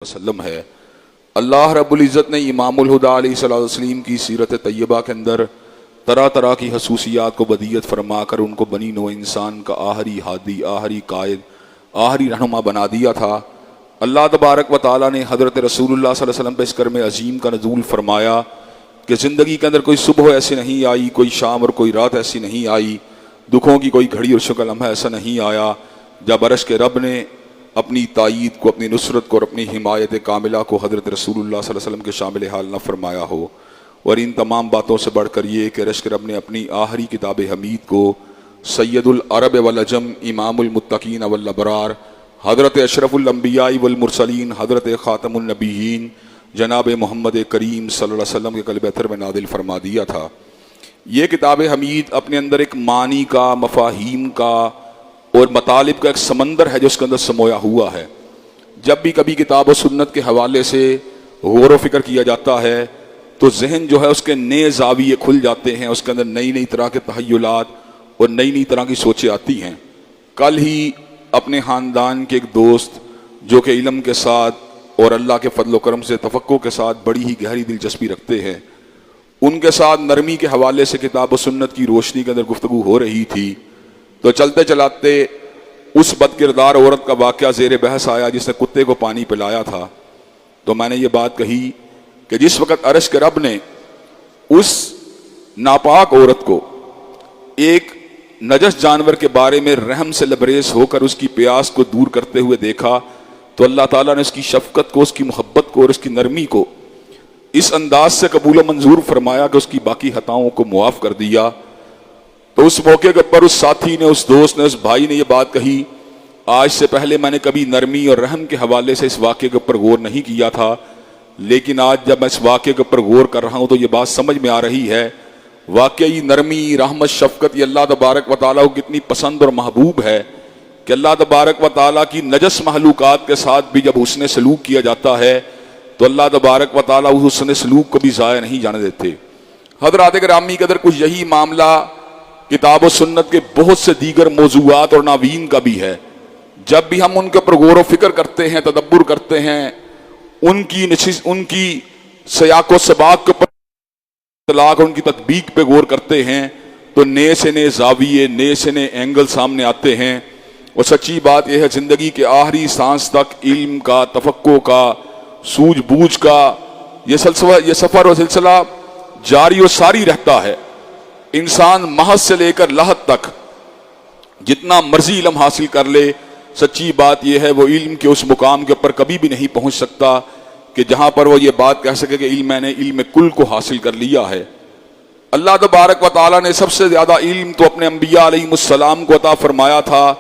وسلم ہے۔ اللہ رب العزت نے امام الہدا علیہ الصلوۃ والتسلیم کی سیرت طیبہ کے اندر طرح طرح کی خصوصیات کو بدیعت فرما کر ان کو بنی نوع انسان کا آخری ہادی، آخری قائد، آخری رہنما بنا دیا تھا۔ اللہ تبارک و تعالیٰ نے حضرت رسول اللہ صلی اللہ علیہ وسلم پہ اس کرم عظیم کا نزول فرمایا کہ زندگی کے اندر کوئی صبح ایسے نہیں آئی، کوئی شام اور کوئی رات ایسی نہیں آئی، دکھوں کی کوئی گھڑی اور شکل لمحہ ایسا نہیں آیا جب عرش کے رب نے اپنی تائید کو، اپنی نصرت کو اور اپنی حمایت کاملہ کو حضرت رسول اللہ صلی اللہ علیہ وسلم کے شامل حال نہ فرمایا ہو۔ اور ان تمام باتوں سے بڑھ کر یہ کہ عرش کے رب نے اپنی آخری کتاب حمید کو سید العرب والعجم، امام المتقین والابرار، حضرت اشرف الانبیاء والمرسلین، حضرت خاتم النبیین جناب محمد کریم صلی اللہ علیہ وسلم کے قلب اطہر میں نازل فرما دیا تھا۔ یہ کتاب حمید اپنے اندر ایک معنی کا، مفاہیم کا اور مطالب کا ایک سمندر ہے جو اس کے اندر سمویا ہوا ہے۔ جب بھی کبھی کتاب و سنت کے حوالے سے غور و فکر کیا جاتا ہے تو ذہن جو ہے اس کے نئے زاویے کھل جاتے ہیں، اس کے اندر نئی نئی طرح کے تخیلات اور نئی نئی طرح کی سوچیں آتی ہیں۔ کل ہی اپنے خاندان کے ایک دوست جو کہ علم کے ساتھ اور اللہ کے فضل و کرم سے تفقہ کے ساتھ بڑی ہی گہری دلچسپی رکھتے ہیں، ان کے ساتھ نرمی کے حوالے سے کتاب و سنت کی روشنی کے اندر گفتگو ہو رہی تھی تو چلتے چلاتے اس بد کردار عورت کا واقعہ زیر بحث آیا جس نے کتے کو پانی پلایا تھا۔ تو میں نے یہ بات کہی کہ جس وقت عرش کے رب نے اس ناپاک عورت کو ایک نجس جانور کے بارے میں رحم سے لبریز ہو کر اس کی پیاس کو دور کرتے ہوئے دیکھا تو اللہ تعالیٰ نے اس کی شفقت کو، اس کی محبت کو اور اس کی نرمی کو اس انداز سے قبول و منظور فرمایا کہ اس کی باقی خطاؤں کو معاف کر دیا۔ تو اس موقع پر اس ساتھی نے، اس دوست نے، اس بھائی نے یہ بات کہی، آج سے پہلے میں نے کبھی نرمی اور رحم کے حوالے سے اس واقعے کے اوپر غور نہیں کیا تھا، لیکن آج جب میں اس واقعے کے اوپر غور کر رہا ہوں تو یہ بات سمجھ میں آ رہی ہے واقعی نرمی، رحمت، شفقت یہ اللہ تبارک و تعالیٰ کو کتنی پسند اور محبوب ہے کہ اللہ تبارک و تعالیٰ کی نجس معلوقات کے ساتھ بھی جب حسن سلوک کیا جاتا ہے تو اللہ تبارک و تعالیٰ اس حسن سلوک کو بھی ضائع نہیں جانے دیتے۔ حضرات گرامی کے اندر کچھ یہی معاملہ کتاب و سنت کے بہت سے دیگر موضوعات اور عناوین کا بھی ہے۔ جب بھی ہم ان کے اوپر غور و فکر کرتے ہیں، تدبر کرتے ہیں، ان کی سیاق و سباق کے اوپر اطلاق اور ان کی تطبیق پہ غور کرتے ہیں تو نئے سے نئے زاویے، نئے سے نئے اینگل سامنے آتے ہیں۔ اور سچی بات یہ ہے زندگی کے آخری سانس تک علم کا، تفقہ کا، سوجھ بوجھ کا یہ سفر و سلسلہ جاری و ساری رہتا ہے۔ انسان محض سے لے کر لحد تک جتنا مرضی علم حاصل کر لے، سچی بات یہ ہے وہ علم کے اس مقام کے اوپر کبھی بھی نہیں پہنچ سکتا کہ جہاں پر وہ یہ بات کہہ سکے کہ میں نے علم کل کو حاصل کر لیا ہے۔ اللہ تبارک و تعالیٰ نے سب سے زیادہ علم تو اپنے انبیاء علیہ السلام کو عطا فرمایا تھا،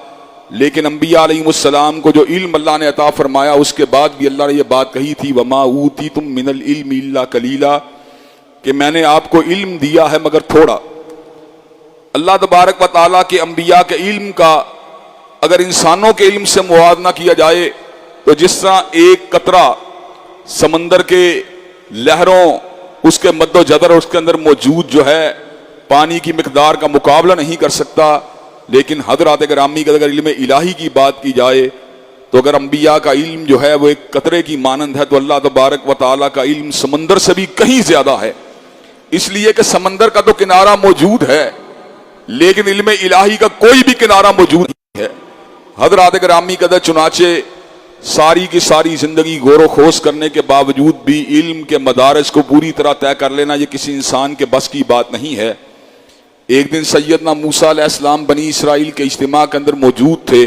لیکن انبیاء علیہ السلام کو جو علم اللہ نے عطا فرمایا اس کے بعد بھی اللہ نے یہ بات کہی تھی وَمَا أُوتِيتُم مِّنَ الْعِلْمِ إِلَّا قَلِيلًا، کہ میں نے آپ کو علم دیا ہے مگر تھوڑا۔ اللہ تبارک و تعالیٰ کے انبیاء کے علم کا اگر انسانوں کے علم سے موازنہ کیا جائے تو جس طرح ایک قطرہ سمندر کے لہروں، اس کے مد و جزر اور اس کے اندر موجود جو ہے پانی کی مقدار کا مقابلہ نہیں کر سکتا، لیکن حضرات گرامی کا اگر علم الہی کی بات کی جائے تو اگر انبیاء کا علم جو ہے وہ ایک قطرے کی مانند ہے تو اللہ تبارک و تعالیٰ کا علم سمندر سے بھی کہیں زیادہ ہے، اس لیے کہ سمندر کا تو کنارہ موجود ہے لیکن علم الہی کا کوئی بھی کنارہ موجود نہیں ہے۔ حضرات گرامی قدر چنانچہ ساری کی ساری زندگی غور و خوض کرنے کے باوجود بھی علم کے مدارج کو پوری طرح طے کر لینا یہ کسی انسان کے بس کی بات نہیں ہے۔ ایک دن سیدنا موسیٰ علیہ السلام بنی اسرائیل کے اجتماع کے اندر موجود تھے،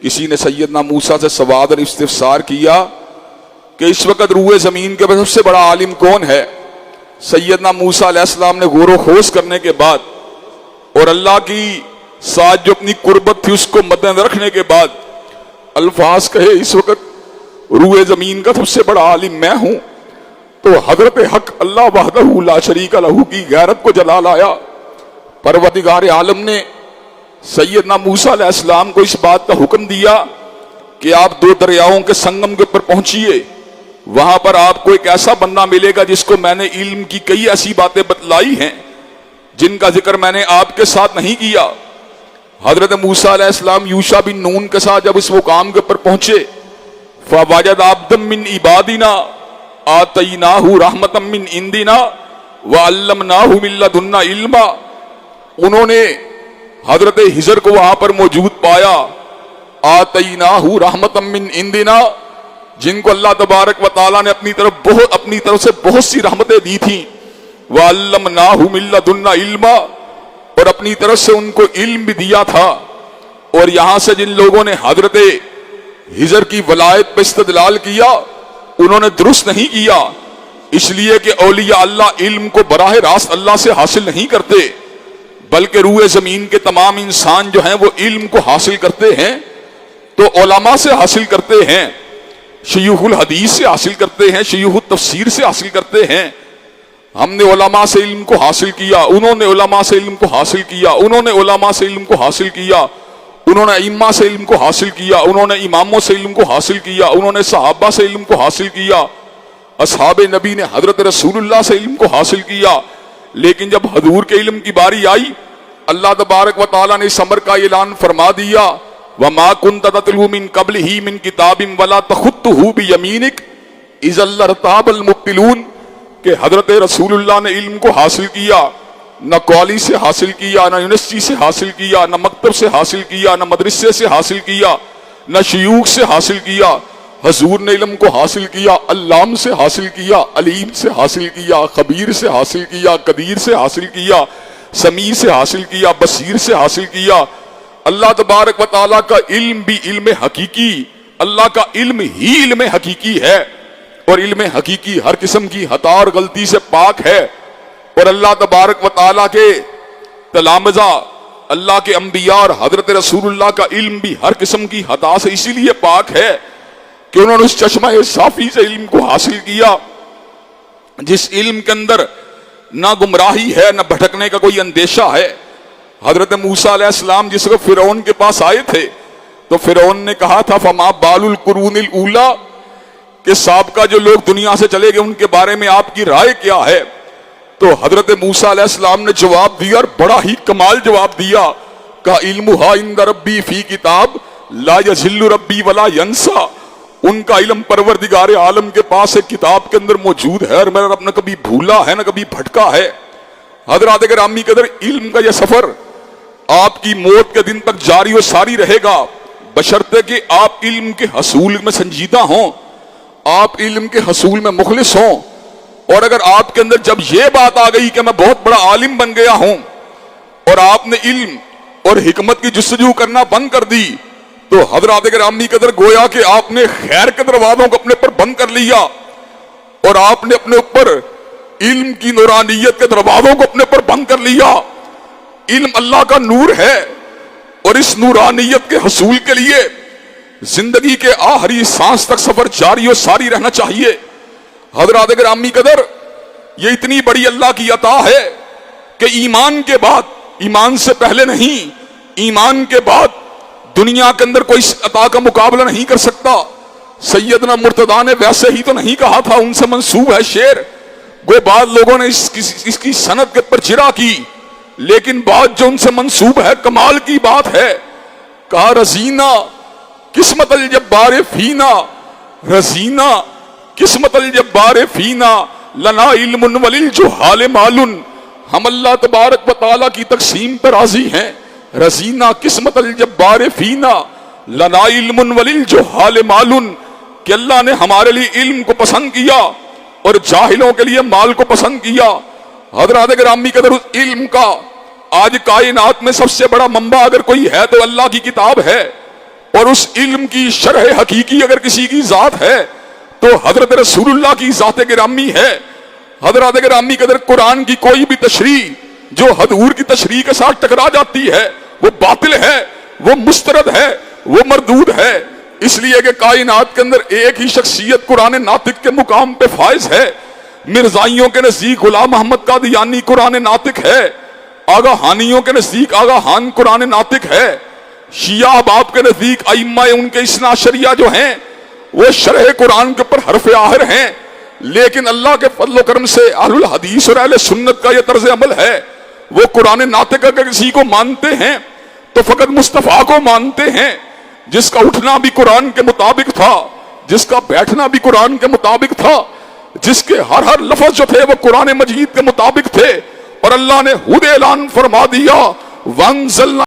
کسی نے سیدنا موسیٰ سے سوال اور استفسار کیا کہ اس وقت روئے زمین کے سب سے بڑا عالم کون ہے؟ سیدنا موسیٰ علیہ السلام نے غور و خوض کرنے کے بعد اور اللہ کی ساتھ جو اپنی قربت تھی اس کو مد نظر رکھنے کے بعد الفاظ کہے اس وقت روئے زمین کا سب سے بڑا عالم میں ہوں، تو حضرت حق اللہ وحدہ لا شریک لہ کی غیرت کو جلا لایا۔ پروردگار عالم نے سیدنا موسیٰ علیہ السلام کو اس بات کا حکم دیا کہ آپ دو دریاؤں کے سنگم کے اوپر پہنچیے، وہاں پر آپ کو ایک ایسا بندہ ملے گا جس کو میں نے علم کی کئی ایسی باتیں بتلائی ہیں جن کا ذکر میں نے آپ کے ساتھ نہیں کیا۔ حضرت موسیٰ علیہ السلام یوشع بن نون کے ساتھ جب اس مقام کے اوپر پہنچے فوجد عبدا من عبادنا آتیناہ رحمتا من عندنا وعلمناہ من لدنا علما. انہوں نے حضرت ہجر کو وہاں پر موجود پایا. آتیناہ رحمتا من عندنا، جن کو اللہ تبارک و تعالیٰ نے اپنی طرف سے بہت سی رحمتیں دی تھیں. وعلمناہ من لدنا علما، اور اپنی طرف سے ان کو علم بھی دیا تھا. اور یہاں سے جن لوگوں نے حضرت ہجر کی ولایت پہ استدلال کیا، انہوں نے درست نہیں کیا، اس لیے کہ اولیاء اللہ علم کو براہ راست اللہ سے حاصل نہیں کرتے، بلکہ روئے زمین کے تمام انسان جو ہیں وہ علم کو حاصل کرتے ہیں تو علماء سے حاصل کرتے ہیں، شیوخ الحدیث سے حاصل کرتے ہیں، شیوخ التفسیر سے حاصل کرتے ہیں. ہم نے علماء سے علم کو حاصل کیا، انہوں نے علماء سے علم کو حاصل کیا، انہوں نے علماء سے علم کو حاصل کیا، انہوں نے ائمہ سے علم کو حاصل کیا، انہوں نے اماموں سے علم کو حاصل کیا، انہوں نے صحابہ سے علم کو حاصل کیا، اصحاب نبی نے حضرت رسول اللہ سے علم کو حاصل کیا. لیکن جب حضور کے علم کی باری آئی، اللہ تبارک و تعالیٰ نے اس امر کا اعلان فرما دیا، وَمَا كُنْتَ تَتْلُو مِن قَبْلِهِ مِن كِتَابٍ وَلَا تَخُطُّهُ بِيَمِينِكَ إِذًا لَّارْتَابَ الْمُبْطِلُونَ، کہ حضرت رسول اللہ نے علم کو حاصل کیا، نہ کالج سے حاصل کیا، نہ یونیورسٹی سے حاصل کیا، نہ مکتب سے حاصل کیا، نہ مدرسے سے حاصل کیا، نہ شیوخ سے حاصل کیا. حضور نے علم کو حاصل کیا، علام سے حاصل کیا، علیم سے حاصل کیا، خبیر سے حاصل کیا، قدیر سے حاصل کیا، سمیع سے حاصل کیا، بصیر سے حاصل کیا. اللہ تبارک و تعالیٰ کا علم بھی علم حقیقی، اللہ کا علم ہی علم حقیقی ہے، اور علم حقیقی ہر قسم کی خطا اور غلطی سے پاک ہے. اور اللہ تبارک و تعالیٰ کے تلامذہ، اللہ کے انبیاء اور حضرت رسول اللہ کا علم بھی ہر قسم کی خطا سے اسی لیے پاک ہے کہ انہوں نے اس چشمہ صافی سے علم کو حاصل کیا جس علم کے اندر نہ گمراہی ہے، نہ بھٹکنے کا کوئی اندیشہ ہے. حضرت موسیٰ علیہ السلام جس وقت فرعون کے پاس آئے تھے تو فرعون نے کہا تھا فما بال القرون الاولی، کہ سابقہ جو لوگ دنیا سے چلے گئے ان کے بارے میں آپ کی رائے کیا ہے؟ تو حضرت موسیٰ علیہ السلام نے جواب دیا، اور بڑا ہی کمال جواب دیا، کہ علمھا عند ربی فی کتاب لا یضل ربی ولا ینسا. ان کا علم پروردگار عالم کے پاس ایک کتاب کے اندر موجود ہے، اور میرا رب نہ کبھی بھولا ہے نہ کبھی بھٹکا ہے. حضرات گرامی قدر، علم کا یہ سفر آپ کی موت کے دن تک جاری و ساری رہے گا، بشرطے کہ آپ علم کے حصول میں سنجیدہ ہوں، آپ علم کے حصول میں مخلص ہوں. اور اگر آپ کے اندر جب یہ بات آ گئی کہ میں بہت بڑا عالم بن گیا ہوں اور آپ نے علم اور حکمت کی جستجو کرنا بند کر دی، تو حضرات گرامی قدر گویا کہ آپ نے خیر کے دروازوں کو اپنے پر بند کر لیا، اور آپ نے اپنے اوپر علم کی نورانیت کے دروازوں کو اپنے پر بند کر لیا. علم اللہ کا نور ہے، اور اس نورانیت کے حصول کے لیے زندگی کے آخری سانس تک سفر جاری و ساری رہنا چاہیے. حضرات گرامی قدر، یہ اتنی بڑی اللہ کی عطا ہے کہ ایمان کے بعد، ایمان سے پہلے نہیں، ایمان کے بعد دنیا کے اندر کوئی عطا کا مقابلہ نہیں کر سکتا. سیدنا مرتضیٰ نے ویسے ہی تو نہیں کہا تھا، ان سے منسوب ہے شعر. گوئے بعض لوگوں نے اس کی سند کے پر چرا کی، لیکن بات جو ان سے منسوب ہے کمال کی بات ہے. کہا رزینہ قسمت الجبار فینا، رزینہ قسمت الجبار فینا لنا علم وللجہال مال. ہم اللہ تبارک و تعالیٰ کی تقسیم پر راضی ہیں. رزینہ قسمت الجبار فینا لنا علم وللجہال مال، کہ اللہ نے ہمارے لیے علم کو پسند کیا اور جاہلوں کے لیے مال کو پسند کیا. حضرات گرامی قدر، اس علم کا آج کائنات میں سب سے بڑا منبع اگر کوئی ہے تو اللہ کی کتاب ہے، اور اس علم کی شرح حقیقی اگر کسی کی ذات ہے تو حضرت رسول اللہ کی ذات گرامی ہے. حضرات گرامی قدر، قرآن کی کوئی بھی تشریح جو حضور کی تشریح کے ساتھ ٹکرا جاتی ہے وہ باطل ہے، وہ مسترد ہے، وہ مردود ہے. اس لیے کہ کائنات کے اندر ایک ہی شخصیت قرآن ناطق کے مقام پہ فائز ہے. مرزائیوں کے نزدیک غلام محمد قادیانی قرآن ناطق ہے، آگاہانیوں کے نزدیک آگاہان قرآن ناطق ہے، شیعہ احباب کے نزدیک ائمہ ان کے اثنا عشریہ جو ہیں وہ شرح قرآن کے اوپر حرف آخر ہیں. لیکن اللہ کے فضل و کرم سے اہل الحدیث اور اہل سنت کا یہ طرز عمل ہے، وہ قرآن ناطق اگر کسی کو مانتے ہیں تو فقط مصطفیٰ کو مانتے ہیں، جس کا اٹھنا بھی قرآن کے مطابق تھا، جس کا بیٹھنا بھی قرآن کے مطابق تھا، جس کے ہر لفظ جو تھے وہ قرآن مجید کے مطابق تھے، اور اللہ نے خود اعلان فرما دیا وَأَنزَلْنَا